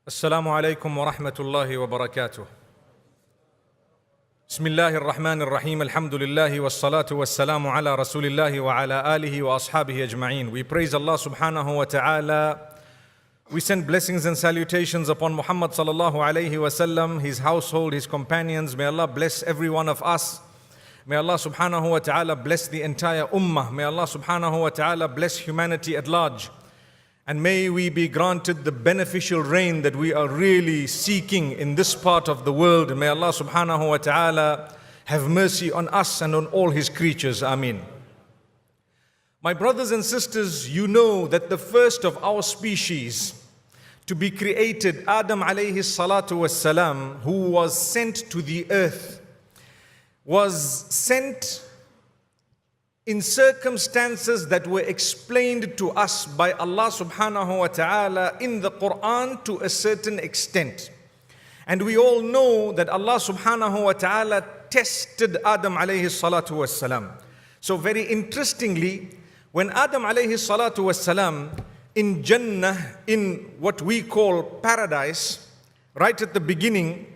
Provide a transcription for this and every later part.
السلام عليكم ورحمة الله وبركاته. بسم الله الرحمن الرحيم. الحمد لله والصلاة والسلام على رسول الله وعلى آله وأصحابه أجمعين. We praise Allah subhanahu wa ta'ala. We send blessings and salutations upon Muhammad sallallahu alayhi wa sallam, his household, his companions. May Allah bless every one of us. May Allah subhanahu wa ta'ala bless the entire ummah. May Allah subhanahu wa ta'ala bless humanity at large. And may we be granted the beneficial rain that we are really seeking in this part of the world. And may Allah subhanahu wa ta'ala have mercy on us and on all His creatures. Ameen. My brothers and sisters, you know that the first of our species to be created, Adam alayhi salatu wassalam, who was sent to the earth, was sent in circumstances that were explained to us by Allah subhanahu wa ta'ala in the Quran to a certain extent. And we all know that Allah subhanahu wa ta'ala tested Adam alayhi salatu wassalam. So very interestingly, when Adam alayhi salatu wassalam in Jannah, in what we call paradise, right at the beginning,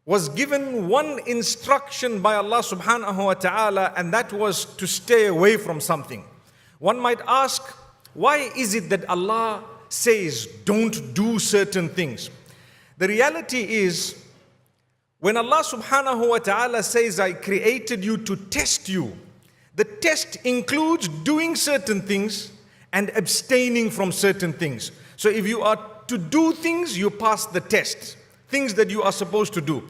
was given one instruction by Allah subhanahu wa ta'ala, and that was to stay away from something. One might ask, why is it that Allah says don't do certain things? The reality is, when Allah subhanahu wa ta'ala says, I created you to test you, the test includes doing certain things and abstaining from certain things. So if you are to do things, you pass the test. Things that you are supposed to do.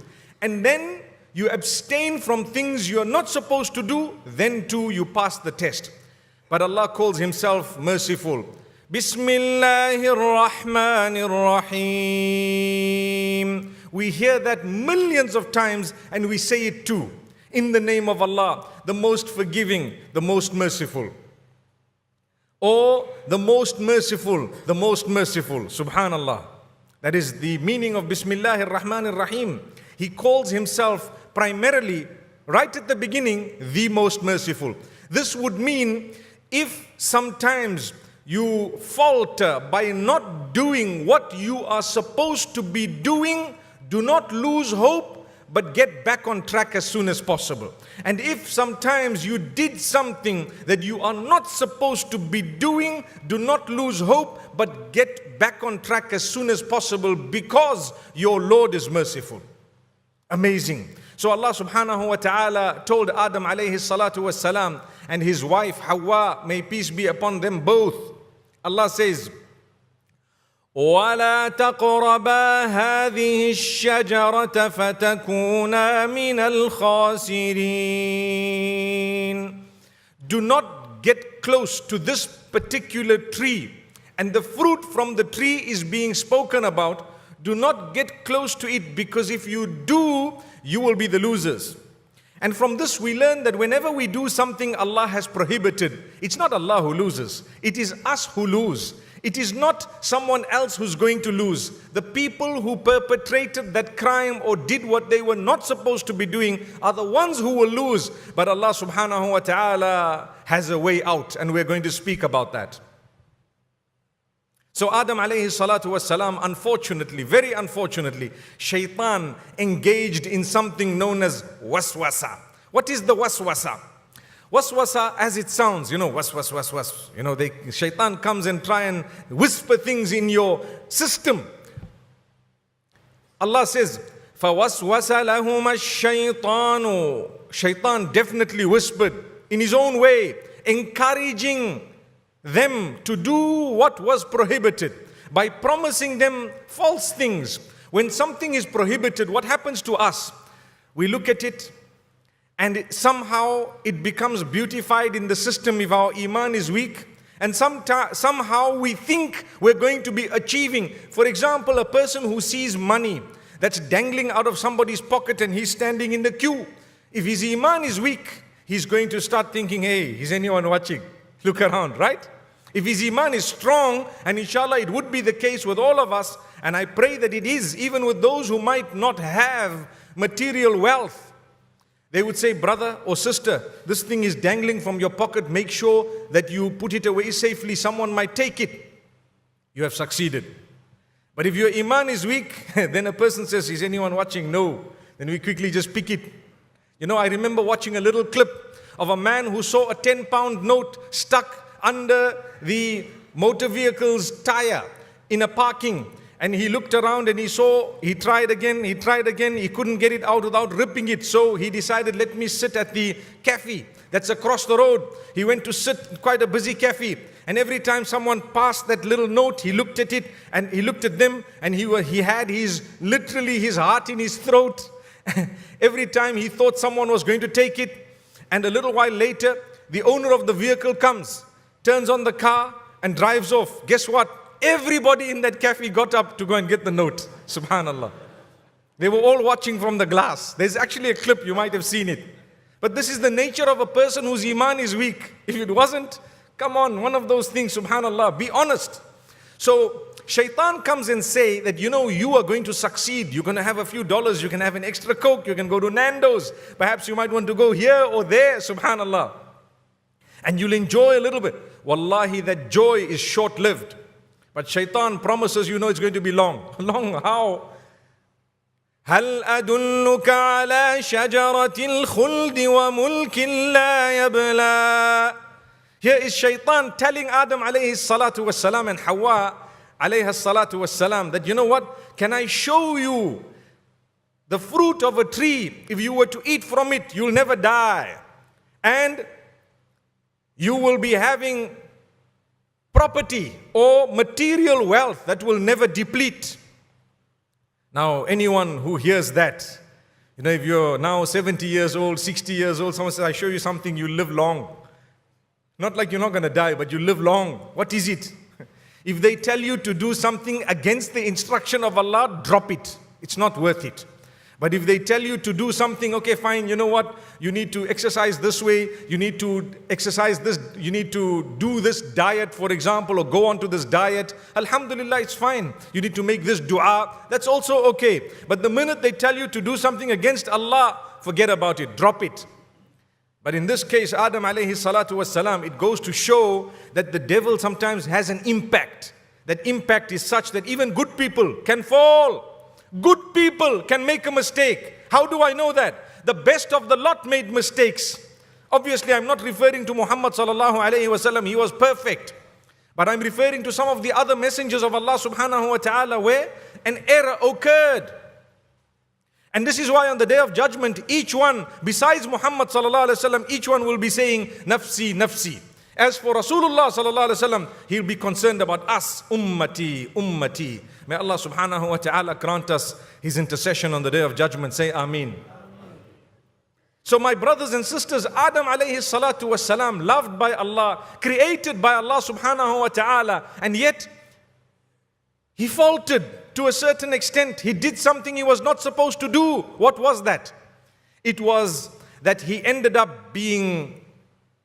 And then you abstain from things you are not supposed to do, then too you pass the test. But Allah calls Himself merciful. Bismillahir Rahmanir Rahim. We hear that millions of times and we say it too. In the name of Allah, the most forgiving, the most merciful. Or the most merciful, the most merciful. Subhanallah. That is the meaning of Bismillahir Rahmanir Rahim. He calls Himself primarily, right at the beginning, the most merciful. This would mean if sometimes you falter by not doing what you are supposed to be doing, do not lose hope, but get back on track as soon as possible. And if sometimes you did something that you are not supposed to be doing, do not lose hope, but get back on track as soon as possible, because your Lord is merciful. Amazing. So Allah subhanahu wa ta'ala told Adam alayhi salatu wassalam and his wife Hawa, may peace be upon them both. Allah says, وَلَا تَقْرَبَا هَذِهِ الشَّجَرَةَ فَتَكُونَا مِنَ الْخَاسِرِينَ. Do not get close to this particular tree. And the fruit from the tree is being spoken about. Do not get close to it, because if you do, you will be the losers. And from this we learn that whenever we do something Allah has prohibited, it's not Allah who loses, it is us who lose. It is not someone else who's going to lose. The people who perpetrated that crime or did what they were not supposed to be doing are the ones who will lose. But Allah subhanahu wa ta'ala has a way out, and we're going to speak about that. So Adam alayhi salatu wassalam, unfortunately, very unfortunately, shaitan engaged in something known as waswasa. What is the waswasa? Waswasa, as it sounds, was. Shaitan comes and try and whisper things in your system. Allah says, فَوَسْوَسَ لَهُمَ الشَّيْطَانُ. Shaitan definitely whispered in his own way, encouraging them to do what was prohibited by promising them false things. When something is prohibited, what happens to us? We look at it, and somehow it becomes beautified in the system if our iman is weak. And somehow we think we're going to be achieving. For example, a person who sees money that's dangling out of somebody's pocket and he's standing in the queue. If his iman is weak, he's going to start thinking, hey, is anyone watching? Look around, right? If his iman is strong, and inshallah it would be the case with all of us, and I pray that it is, even with those who might not have material wealth, they would say, brother or sister, this thing is dangling from your pocket. Make sure that you put it away safely. Someone might take it. You have succeeded. But if your iman is weak, then a person says, is anyone watching? No. Then we quickly just pick it. You know, I remember watching a little clip of a man who saw a 10-pound note stuck under the motor vehicle's tire in a parking. And he looked around and he tried again, he couldn't get it out without ripping it. So he decided, let me sit at the cafe that's across the road. He went to sit in quite a busy cafe. And every time someone passed that little note, he looked at it and he looked at them, and he had literally his heart in his throat. Every time he thought someone was going to take it. And a little while later, the owner of the vehicle comes, turns on the car and drives off. Guess what? Everybody in that cafe got up to go and get the note. Subhanallah. They were all watching from the glass. There's actually a clip, you might have seen it. But this is the nature of a person whose iman is weak. If it wasn't, come on, one of those things, subhanallah, be honest. So shaitan comes and say that, you know, you are going to succeed. You're going to have a few dollars. You can have an extra Coke. You can go to Nando's. Perhaps you might want to go here or there, subhanallah. And you'll enjoy a little bit. Wallahi, that joy is short-lived. But shaitan promises, you know, it's going to be long. Long how? هل أدلك على شجرة الخلد وملك لا يبلى. Here is shaitan telling Adam alayhi salatu wassalam and Hawa alayhi salatu wassalam that, you know what, can I show you the fruit of a tree? If you were to eat from it, you'll never die. And you will be having property or material wealth that will never deplete. Now, anyone who hears that, you know, if you're now 70 years old, 60 years old, someone says, I show you something, you live long. Not like you're not going to die, but you live long. What is it? If they tell you to do something against the instruction of Allah, drop it. It's not worth it. But if they tell you to do something, okay, fine, you know what? You need to exercise this way. You need to exercise this. You need to do this diet, for example, or go on to this diet. Alhamdulillah, it's fine. You need to make this dua. That's also okay. But the minute they tell you to do something against Allah, forget about it. Drop it. But in this case, Adam alayhi salatu wassalam, it goes to show that the devil sometimes has an impact. That impact is such that even good people can fall. Good people can make a mistake. How do I know that? The best of the lot made mistakes. Obviously, I'm not referring to Muhammad sallallahu alayhi wasallam. He was perfect. But I'm referring to some of the other messengers of Allah subhanahu wa ta'ala where an error occurred. And this is why on the Day of Judgment, each one, besides Muhammad sallallahu alayhi wasallam, each one will be saying, Nafsi, Nafsi. As for Rasulullah sallallahu alaihi wasallam, he'll be concerned about us, ummati, ummati. May Allah subhanahu wa ta'ala grant us His intercession on the Day of Judgment. Say Ameen. So my brothers and sisters, Adam alayhi salatu wassalam, loved by Allah, created by Allah subhanahu wa ta'ala, and yet he faltered to a certain extent. He did something he was not supposed to do. What was that? It was that he ended up being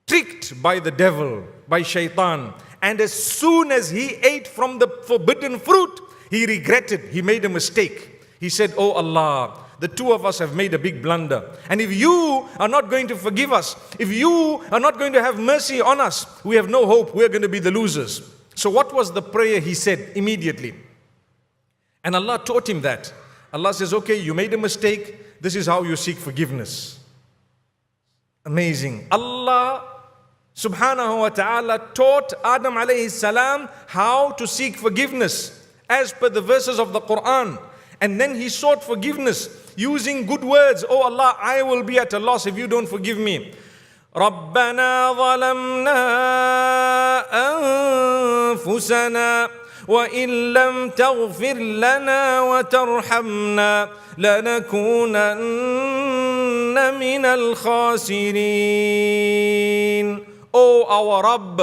tricked by the devil, by shaitan. And as soon as he ate from the forbidden fruit, he regretted, he made a mistake. He said, oh Allah, the two of us have made a big blunder. And if you are not going to forgive us, if you are not going to have mercy on us, we have no hope, we're going to be the losers. So what was the prayer he said immediately? And Allah taught him that. Allah says, okay, you made a mistake, this is how you seek forgiveness. Amazing. Allah subhanahu wa ta'ala taught Adam alayhi salam how to seek forgiveness as per the verses of the Quran. And then he sought forgiveness using good words. Oh Allah, I will be at a loss if you don't forgive me. رَبَّنَا ظَلَمْنَا أَنفُسَنَا وَإِن لَّمْ تَغْفِرْ لَنَا وَتَرْحَمْنَا لَنَكُونَنَّ مِنَ الْخَاسِرِينَ. Oh our Rabb.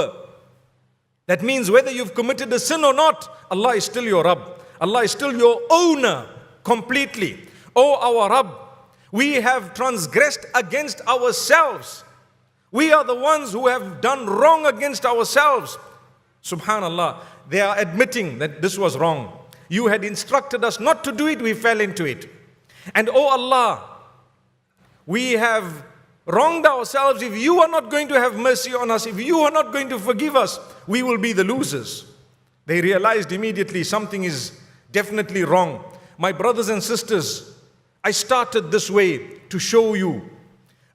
That means whether you've committed a sin or not, Allah is still your Rabb. Allah is still your owner completely. Oh our Rabb, we have transgressed against ourselves. We are the ones who have done wrong against ourselves. Subhanallah, they are admitting that this was wrong. You had instructed us not to do it, we fell into it. And oh Allah, we have wronged ourselves. If you are not going to have mercy on us, if you are not going to forgive us, we will be the losers. They realized immediately something is definitely wrong. My brothers and sisters, I started this way to show you.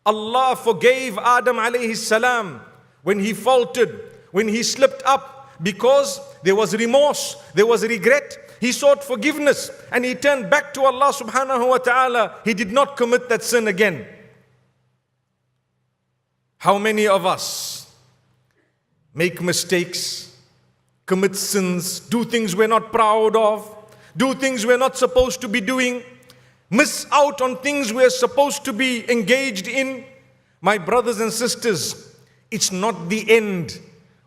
Allah forgave Adam alayhi salam when he faltered, when he slipped up, because there was remorse, there was regret. He sought forgiveness and he turned back to Allah subhanahu wa ta'ala. He did not commit that sin again. How many of us make mistakes, commit sins, do things we're not proud of, do things we're not supposed to be doing, miss out on things we're supposed to be engaged in? My brothers and sisters, it's not the end.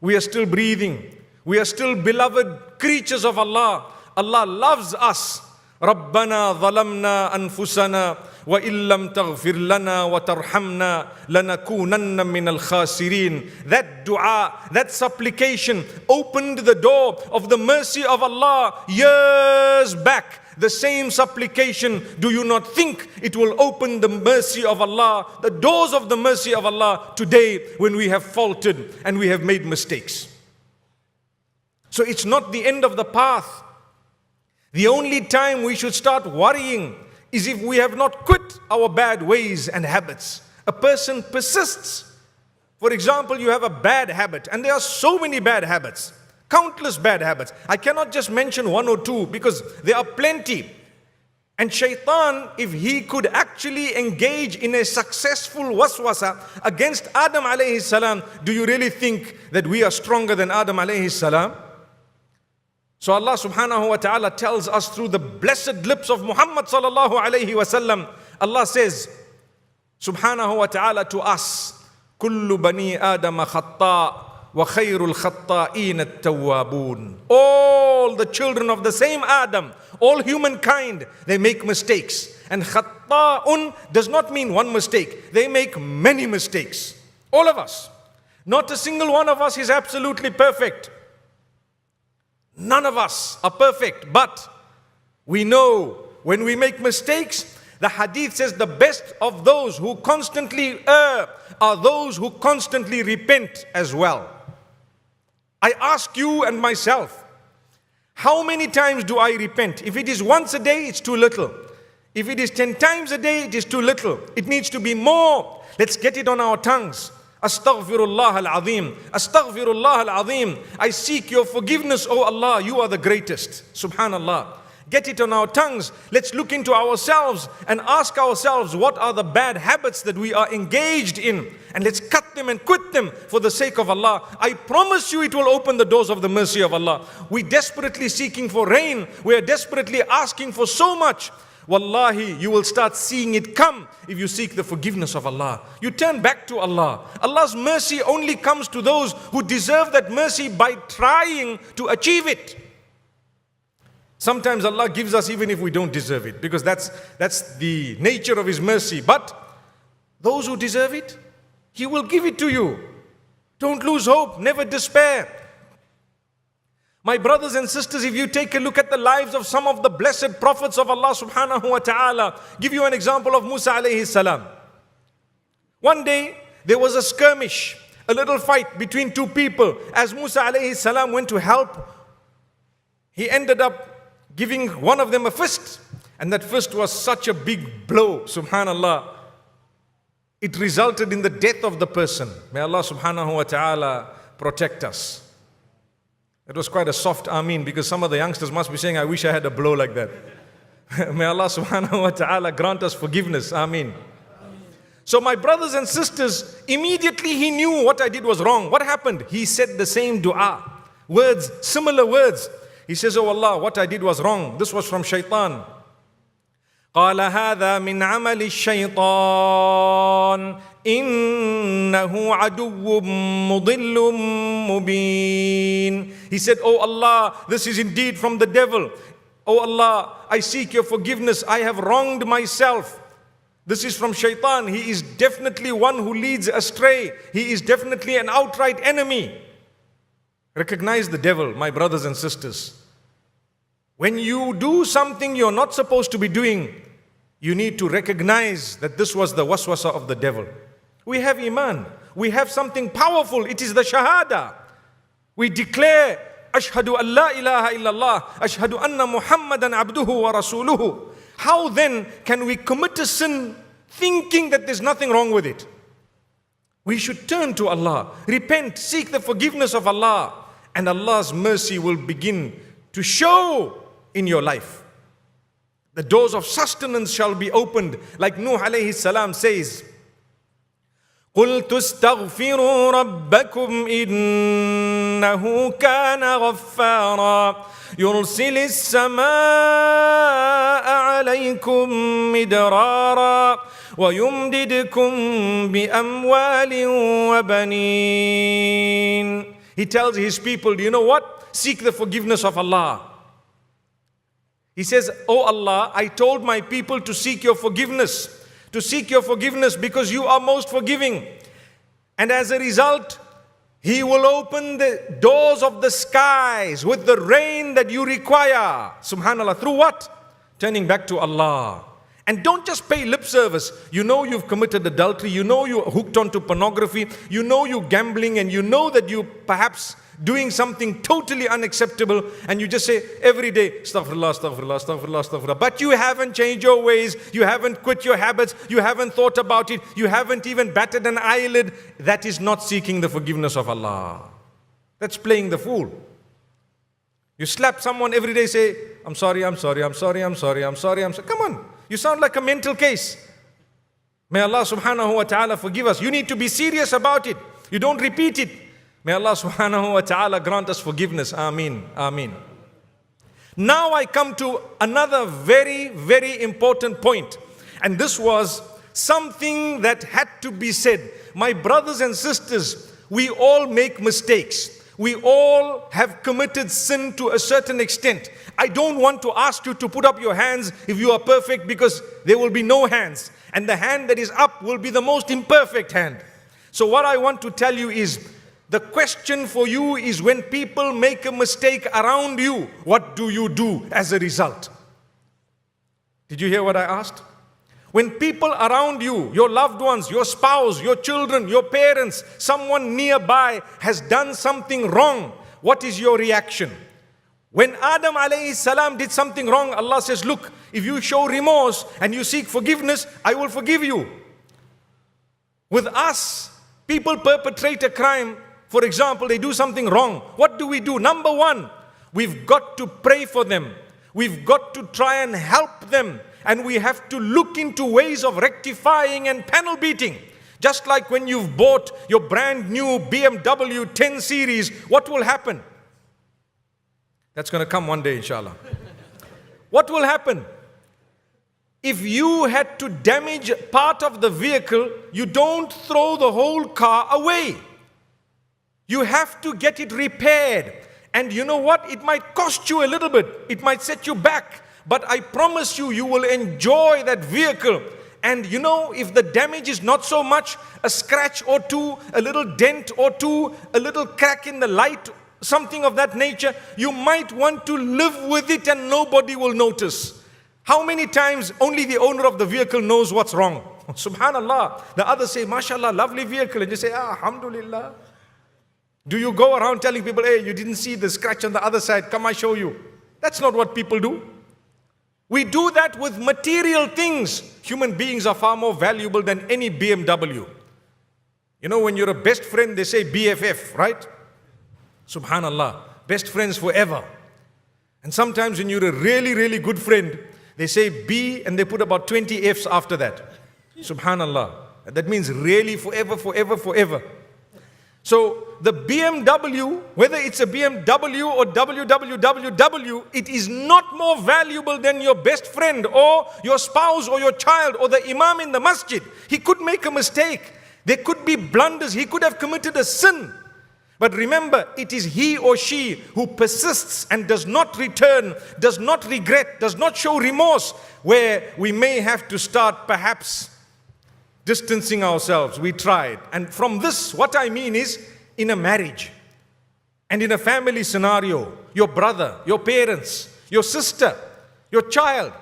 We are still breathing. We are still beloved creatures of Allah. Allah loves us. رَبَّنَا ظَلَمْنَا أَنفُسَنَا وَإِن لَّمْ تَغْفِرْ لَنَا وَتَرْحَمْنَا لَنَكُونَنَّ مِنَ الْخَاسِرِينَ. That dua, that supplication opened the door of the mercy of Allah years back. The same supplication, do you not think it will open the mercy of Allah, the doors of the mercy of Allah today when we have faltered and we have made mistakes? So it's not the end of the path. The only time we should start worrying is if we have not quit our bad ways and habits. A person persists. For example, you have a bad habit, and there are so many bad habits, countless bad habits. I cannot just mention one or two because there are plenty. And shaitan, if he could actually engage in a successful waswasa against Adam alayhi salam, do you really think that we are stronger than Adam alayhi salam? So Allah subhanahu wa ta'ala tells us through the blessed lips of Muhammad sallallahu alayhi wa sallam, Allah says subhanahu wa ta'ala to us, kullu bani Adam khata' wa khayrul khatta'in at-tawwabun. All the children of the same Adam, all humankind, they make mistakes. And khatta'un does not mean one mistake. They make many mistakes. All of us. Not a single one of us is absolutely perfect. None of us are perfect, but we know when we make mistakes, the hadith says the best of those who constantly err are those who constantly repent as well. I ask you and myself, how many times do I repent? If it is once a day, it's too little. If it is 10 times a day, it is too little. It needs to be more. Let's get it on our tongues. Astaghfirullah al-azim. Astaghfirullah al-azim. I seek your forgiveness, O Allah. You are the greatest. Subhanallah. Get it on our tongues. Let's look into ourselves and ask ourselves, what are the bad habits that we are engaged in? And let's cut them and quit them for the sake of Allah. I promise you it will open the doors of the mercy of Allah. We're desperately seeking for rain. We are desperately asking for so much. Wallahi, you will start seeing it come if you seek the forgiveness of Allah. You turn back to Allah. Allah's mercy only comes to those who deserve that mercy by trying to achieve it. Sometimes Allah gives us even if we don't deserve it, because that's the nature of His mercy. But those who deserve it, He will give it to you. Don't lose hope, never despair. My brothers and sisters, if you take a look at the lives of some of the blessed prophets of Allah subhanahu wa ta'ala, give you an example of Musa alayhi salam. One day, there was a skirmish, a little fight between two people. As Musa alayhi salam went to help, he ended up giving one of them a fist. And that fist was such a big blow, subhanallah. It resulted in the death of the person. May Allah subhanahu wa ta'ala protect us. It was quite a soft ameen, because some of the youngsters must be saying, I wish I had a blow like that. May Allah subhanahu wa ta'ala grant us forgiveness. Ameen. So my brothers and sisters, immediately he knew what I did was wrong. What happened? He said the same dua. Words, similar words. He says, oh Allah, what I did was wrong. This was from shaitan. قال هذا من عمل الشيطان إنه عدو مضل مبين. He said, oh Allah, this is indeed from the devil. Oh Allah, I seek your forgiveness. I have wronged myself. This is from shaitan. He is definitely one who leads astray. He is definitely an outright enemy. Recognize the devil, my brothers and sisters. When you do something you're not supposed to be doing, you need to recognize that this was the waswasa of the devil. We have iman. We have something powerful. It is the shahada. We declare Ashhadu an la ilaha illallah, Ashhadu anna Muhammadan abduhu wa rasuluhu. How then can we commit a sin thinking that there's nothing wrong with it? We should turn to Allah, repent, seek the forgiveness of Allah, and Allah's mercy will begin to show in your life. The doors of sustenance shall be opened, like Nuh alayhi salam says, قُلْتُ اسْتَغْفِرُوا رَبَّكُمْ إِنَّهُ كَانَ غَفَّارًا يُرْسِلِ السَّمَاءَ عَلَيْكُمْ مِدْرَارًا وَيُمْدِدْكُمْ بِأَمْوَالٍ وَبَنِينَ. He tells his people, do you know what? Seek the forgiveness of Allah. He says, Oh Allah, I told my people to seek your forgiveness. To seek your forgiveness because you are most forgiving. And as a result, He will open the doors of the skies with the rain that you require. Subhanallah. Through what? Turning back to Allah. And don't just pay lip service. You know you've committed adultery. You know you're hooked onto pornography. You know you're gambling, and you know that you perhaps doing something totally unacceptable, and you just say every day, astaghfirullah, astaghfirullah, astaghfirullah, astaghfirullah. But you haven't changed your ways, you haven't quit your habits, you haven't thought about it, you haven't even batted an eyelid. That is not seeking the forgiveness of Allah. That's playing the fool. You slap someone every day, say, I'm sorry, I'm sorry, I'm sorry, I'm sorry, I'm sorry, I'm sorry. Come on, you sound like a mental case. May Allah subhanahu wa ta'ala forgive us. You need to be serious about it. You don't repeat it. May Allah subhanahu wa ta'ala grant us forgiveness. Ameen. Ameen. Now I come to another very, very important point. And this was something that had to be said. My brothers and sisters, we all make mistakes. We all have committed sin to a certain extent. I don't want to ask you to put up your hands if you are perfect, because there will be no hands. And the hand that is up will be the most imperfect hand. So what I want to tell you is, the question for you is, when people make a mistake around you, what do you do as a result? Did you hear what I asked? When people around you, your loved ones, your spouse, your children, your parents, someone nearby has done something wrong, what is your reaction? When Adam alayhi salam did something wrong, Allah says, look, if you show remorse and you seek forgiveness, I will forgive you. With us, people perpetrate a crime. For example, they do something wrong. What do we do? Number one, we've got to pray for them. We've got to try and help them. And we have to look into ways of rectifying and panel beating. Just like when you've bought your brand new BMW 10 Series, what will happen? That's going to come one day, inshallah. What will happen? If you had to damage part of the vehicle, you don't throw the whole car away. You have to get it repaired. And you know what? It might cost you a little bit. It might set you back. But I promise you, you will enjoy that vehicle. And you know, if the damage is not so much, a scratch or two, a little dent or two, a little crack in the light, something of that nature, you might want to live with it and nobody will notice. How many times only the owner of the vehicle knows what's wrong? Subhanallah. The others say, mashallah, lovely vehicle. And you say, alhamdulillah. Do you go around telling people, hey, you didn't see the scratch on the other side, come I show you? That's not what people do. We do that with material things. Human beings are far more valuable than any BMW. You know, when you're a best friend, they say BFF, right? Subhanallah, best friends forever. And sometimes when you're a really, really good friend, they say B and they put about 20 Fs after that. Subhanallah. That means really forever, forever, forever. So the BMW, whether it's a BMW or WWWW, it is not more valuable than your best friend or your spouse or your child or the imam in the masjid. He could make a mistake. There could be blunders. He could have committed a sin. But remember, it is he or she who persists and does not return, does not regret, does not show remorse, where we may have to start perhaps distancing ourselves. We tried. And from this, what I mean is, in a marriage and in a family scenario, your brother, your parents, your sister, your child,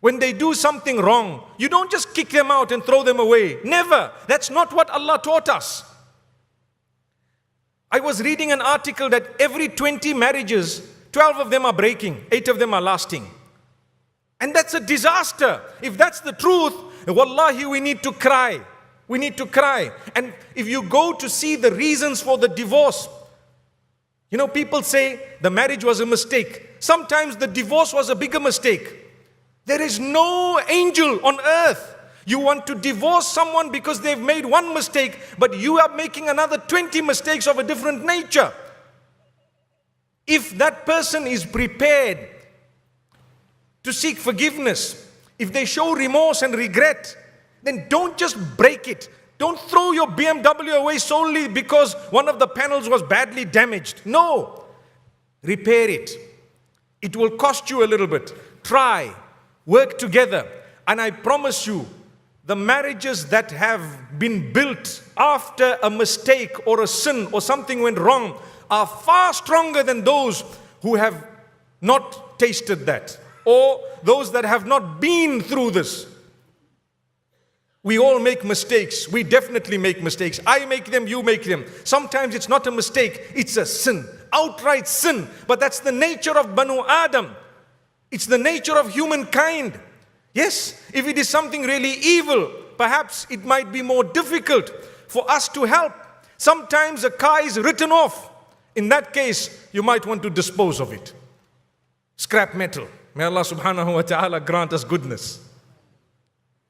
when they do something wrong, you don't just kick them out and throw them away. Never. That's not what Allah taught us. I was reading an article that every 20 marriages, 12 of them are breaking, 8 of them are lasting. And that's a disaster. If that's the truth, wallahi, we need to cry. We need to cry. And if you go to see the reasons for the divorce, you know, people say the marriage was a mistake. Sometimes the divorce was a bigger mistake. There is no angel on earth. You want to divorce someone because they've made one mistake, but you are making another 20 mistakes of a different nature. If that person is prepared to seek forgiveness, if they show remorse and regret, then don't just break it. Don't throw your BMW away solely because one of the panels was badly damaged. No. Repair it. It will cost you a little bit. Try. Work together. And I promise you, the marriages that have been built after a mistake or a sin or something went wrong are far stronger than those who have not tasted that, or those that have not been through this. We all make mistakes. We definitely make mistakes. I make them, you make them. Sometimes it's not a mistake, it's a sin, outright sin. But that's the nature of Banu Adam. It's the nature of humankind. Yes, if it is something really evil, perhaps it might be more difficult for us to help. Sometimes a car is written off. In that case, you might want to dispose of it. Scrap metal. May Allah subhanahu wa ta'ala grant us goodness.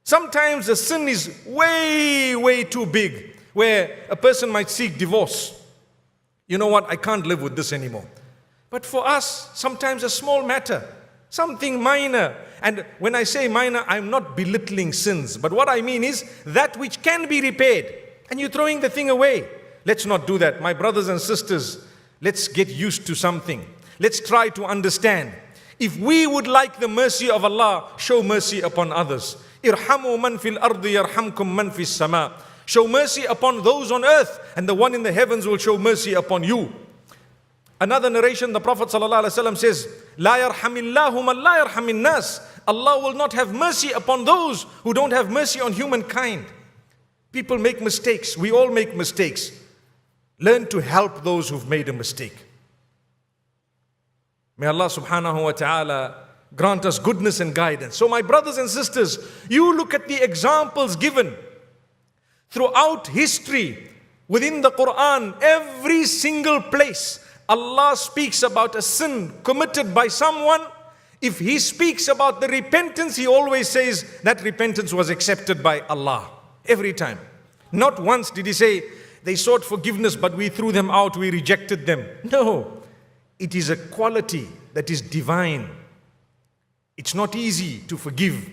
Sometimes a sin is way, way too big, where a person might seek divorce. You know what, I can't live with this anymore. But for us, sometimes a small matter, something minor. And when I say minor, I'm not belittling sins. But what I mean is that which can be repaired. And you're throwing the thing away. Let's not do that. My brothers and sisters, let's get used to something. Let's try to understand. If we would like the mercy of Allah, show mercy upon others. Irhamu man fil ardi yarhamkum man fis sama. Show mercy upon those on earth, and the one in the heavens will show mercy upon you. Another narration, the Prophet ﷺ says, La yarhamillahu man la yarhamin nas. Allah will not have mercy upon those who don't have mercy on humankind. People make mistakes. We all make mistakes. Learn to help those who've made a mistake. May Allah subhanahu wa ta'ala grant us goodness and guidance. So my brothers and sisters, you look at the examples given throughout history, within the Quran, every single place, Allah speaks about a sin committed by someone. If He speaks about the repentance, He always says that repentance was accepted by Allah. Every time. Not once did He say, they sought forgiveness but we threw them out, we rejected them. No. It is a quality that is divine. It's not easy to forgive,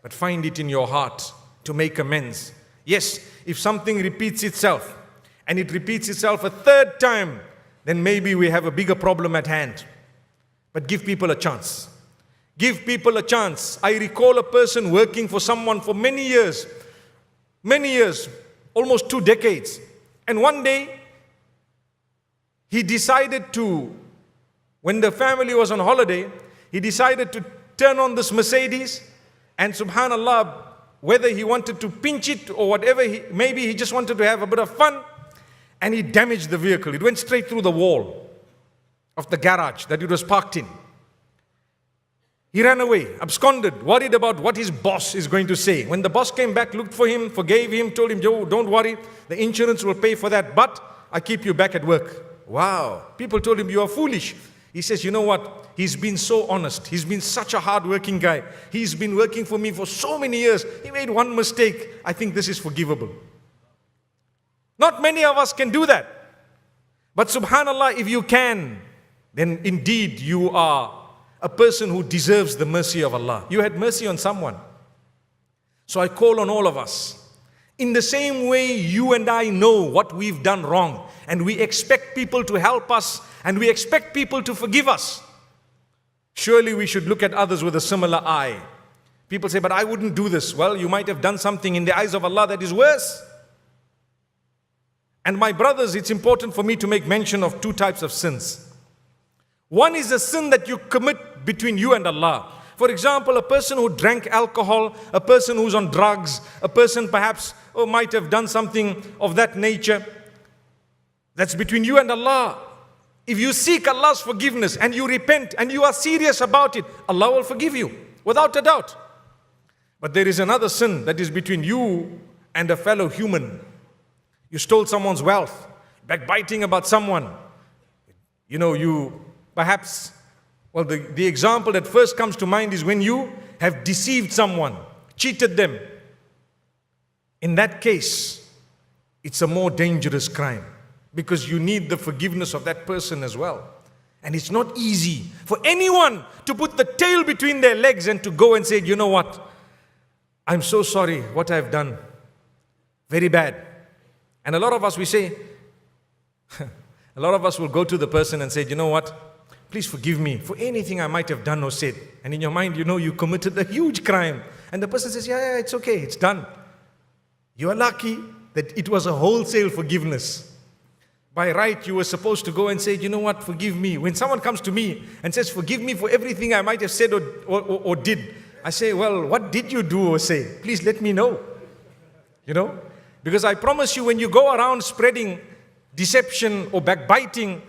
but find it in your heart to make amends. Yes, if something repeats itself, and it repeats itself a third time, then maybe we have a bigger problem at hand. But give people a chance. Give people a chance. I recall a person working for someone for many years, almost 2 decades. And one day, he decided to, when the family was on holiday, he decided to turn on this Mercedes, and subhanallah, whether he wanted to pinch it or whatever, maybe he just wanted to have a bit of fun, and he damaged the vehicle. It went straight through the wall of the garage that it was parked in. He ran away, absconded, worried about what his boss is going to say. When the boss came back, looked for him, forgave him, told him, "Yo, don't worry, the insurance will pay for that, but I keep you back at work." Wow. People told him, "You are foolish." He says, "You know what? He's been so honest. He's been such a hard-working guy. He's been working for me for so many years. He made one mistake. I think this is forgivable." Not many of us can do that. But subhanallah, if you can, then indeed you are a person who deserves the mercy of Allah. You had mercy on someone. So I call on all of us. In the same way you and I know what we've done wrong, and we expect people to help us, and we expect people to forgive us, surely we should look at others with a similar eye. People say, "But I wouldn't do this." Well, you might have done something in the eyes of Allah that is worse. And my brothers, it's important for me to make mention of 2 types of sins. One is a sin that you commit between you and Allah. For example, a person who drank alcohol, a person who's on drugs, a person perhaps might have done something of that nature. That's between you and Allah. If you seek Allah's forgiveness and you repent and you are serious about it, Allah will forgive you, without a doubt. But there is another sin that is between you and a fellow human. You stole someone's wealth, backbiting about someone. You perhaps, the example that first comes to mind is when you have deceived someone, cheated them. In that case, it's a more dangerous crime, because you need the forgiveness of that person as well. And it's not easy for anyone to put the tail between their legs and to go and say, you know what, I'm so sorry what I've done. Very bad. And a lot of us, we say, a lot of us will go to the person and say, you know what, please forgive me for anything I might have done or said. And in your mind, you committed a huge crime. And the person says, yeah, it's okay, it's done. You are lucky that it was a wholesale forgiveness. By right, you were supposed to go and say, you know what, forgive me. When someone comes to me and says, forgive me for everything I might have said or did, I say, well, what did you do or say? Please let me know. Because I promise you, when you go around spreading deception or backbiting,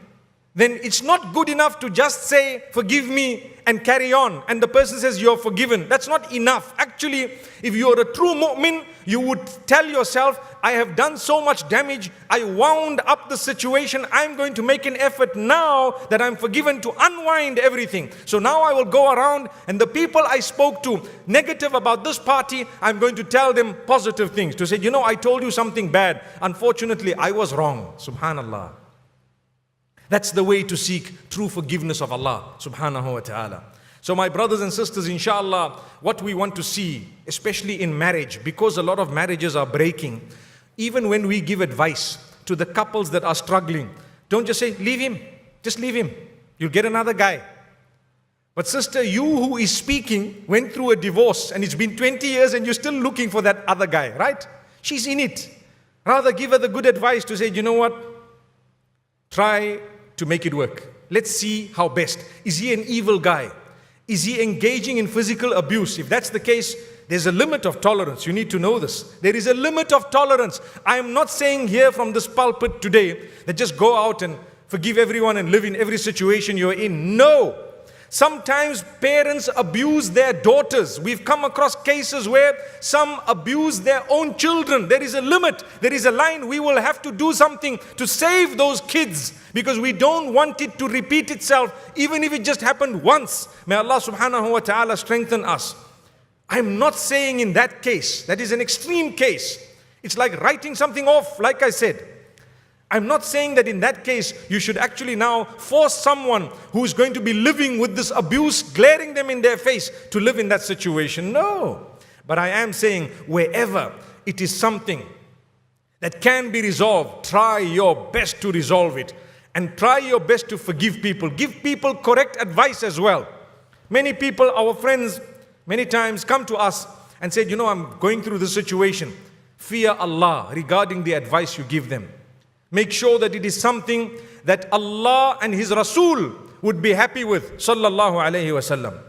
then it's not good enough to just say, forgive me, and carry on. And the person says, you're forgiven. That's not enough. Actually, if you're a true mu'min, you would tell yourself, I have done so much damage, I wound up the situation, I'm going to make an effort now that I'm forgiven to unwind everything. So now I will go around, and the people I spoke to negative about this party, I'm going to tell them positive things. To say, I told you something bad. Unfortunately, I was wrong. Subhanallah. That's the way to seek true forgiveness of Allah subhanahu wa ta'ala. So my brothers and sisters, inshallah, what we want to see, especially in marriage, because a lot of marriages are breaking, even when we give advice to the couples that are struggling, don't just say, leave him, just leave him, you'll get another guy. But sister, you who is speaking went through a divorce and it's been 20 years and you're still looking for that other guy, right? She's in it. Rather give her the good advice to say, you know what? Try to make it work. Let's see how best. Is he an evil guy? Is he engaging in physical abuse? If that's the case, there's a limit of tolerance. You need to know this. There is a limit of tolerance. I am not saying here from this pulpit today that just go out and forgive everyone and live in every situation you're in. No. Sometimes parents abuse their daughters. We've come across cases where some abuse their own children. There is a limit. There is a line. We will have to do something to save those kids, because we don't want it to repeat itself, even if it just happened once. May Allah subhanahu wa ta'ala strengthen us. I'm not saying in that case, that is an extreme case. It's like writing something off, like I said. I'm not saying that in that case you should actually now force someone who is going to be living with this abuse, glaring them in their face, to live in that situation. No. But I am saying wherever it is something that can be resolved, try your best to resolve it. And try your best to forgive people. Give people correct advice as well. Many people, our friends, many times come to us and say, I'm going through this situation. Fear Allah regarding the advice you give them. Make sure that it is something that Allah and His Rasul would be happy with. Sallallahu alayhi wa sallam.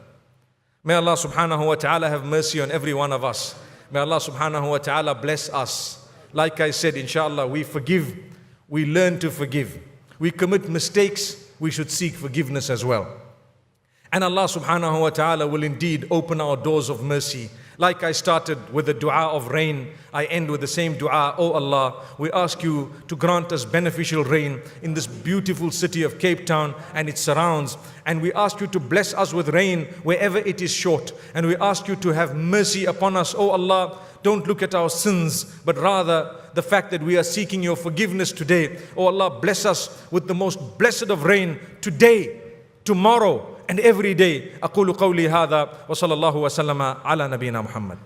May Allah subhanahu wa ta'ala have mercy on every one of us. May Allah subhanahu wa ta'ala bless us. Like I said, inshallah, we forgive. We learn to forgive. We commit mistakes. We should seek forgiveness as well. And Allah subhanahu wa ta'ala will indeed open our doors of mercy. Like I started with the dua of rain, I end with the same dua. Oh Allah, we ask you to grant us beneficial rain in this beautiful city of Cape Town and its surrounds. And we ask you to bless us with rain wherever it is short. And we ask you to have mercy upon us. Oh Allah, don't look at our sins, but rather the fact that we are seeking your forgiveness today. Oh Allah, bless us with the most blessed of rain today, tomorrow, and every day. أقول قولي هذا وصلى الله وسلم على نبينا محمد.